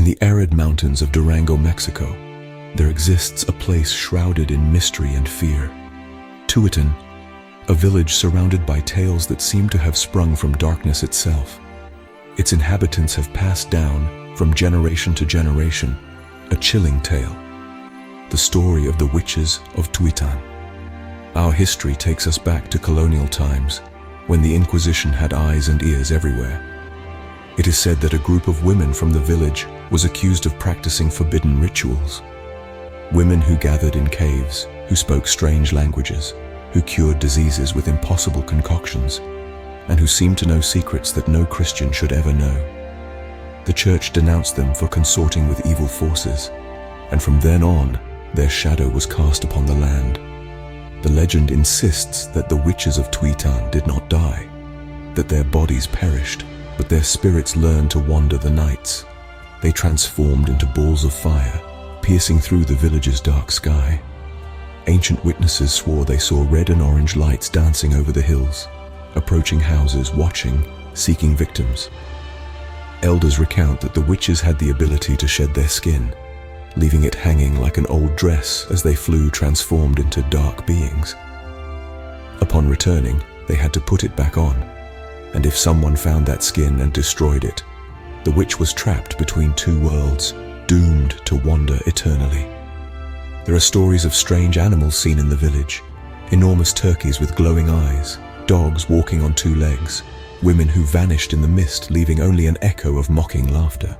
the arid mountains of Durango, Mexico, there exists a place shrouded in mystery and fear. Tuitan, a village surrounded by tales that seem to have sprung from darkness itself. Its inhabitants have passed down, from generation to generation, a chilling tale. The story of the witches of Tuitan. Our history takes us back to colonial times, when the Inquisition had eyes and ears everywhere. It is said that a group of women from the village was accused of practicing forbidden rituals. Women who gathered in caves, who spoke strange languages, who cured diseases with impossible concoctions, and who seemed to know secrets that no Christian should ever know. The church denounced them for consorting with evil forces, and from then on, their shadow was cast upon the land. The legend insists that the witches of Tuitan did not die, that their bodies perished, but their spirits learned to wander the nights. They transformed into balls of fire, piercing through the village's dark sky. Ancient witnesses swore they saw red and orange lights dancing over the hills, approaching houses, watching, seeking victims. Elders recount that the witches had the ability to shed their skin, leaving it hanging like an old dress as they flew transformed into dark beings. Upon returning, they had to put it back on, and if someone found that skin and destroyed it, the witch was trapped between two worlds, doomed to wander eternally. There are stories of strange animals seen in the village, enormous turkeys with glowing eyes, dogs walking on two legs, women who vanished in the mist, leaving only an echo of mocking laughter.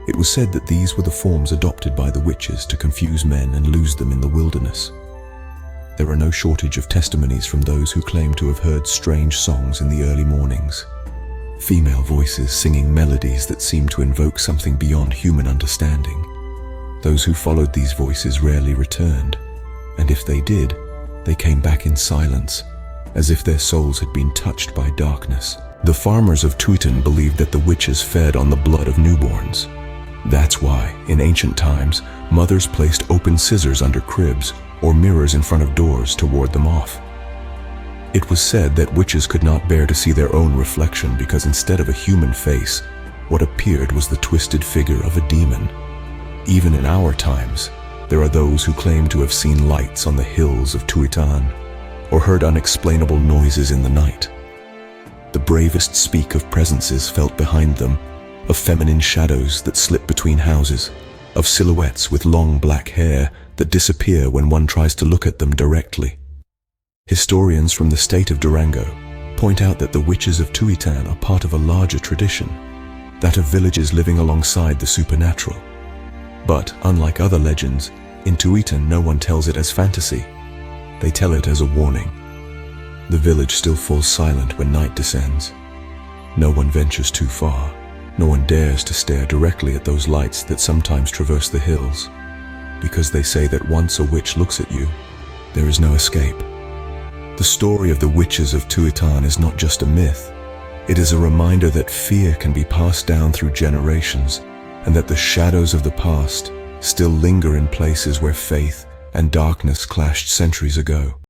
It was said that these were the forms adopted by the witches to confuse men and lose them in the wilderness. There are no shortage of testimonies from those who claim to have heard strange songs in the early mornings. Female voices singing melodies that seem to invoke something beyond human understanding. Those who followed these voices rarely returned, and if they did, they came back in silence, as if their souls had been touched by darkness. The farmers of Tuitan believed that the witches fed on the blood of newborns. That's why, in ancient times, mothers placed open scissors under cribs or mirrors in front of doors to ward them off. It was said that witches could not bear to see their own reflection because instead of a human face, what appeared was the twisted figure of a demon. Even in our times, there are those who claim to have seen lights on the hills of Tuitan, or heard unexplainable noises in the night. The bravest speak of presences felt behind them, of feminine shadows that slip between houses, of silhouettes with long black hair that disappear when one tries to look at them directly. Historians from the state of Durango point out that the witches of Tuitan are part of a larger tradition, that of villages living alongside the supernatural. But, unlike other legends, in Tuitan no one tells it as fantasy. They tell it as a warning. The village still falls silent when night descends. No one ventures too far. No one dares to stare directly at those lights that sometimes traverse the hills, because they say that once a witch looks at you, there is no escape. The story of the witches of Tuitan is not just a myth. It is a reminder that fear can be passed down through generations, and that the shadows of the past still linger in places where faith and darkness clashed centuries ago.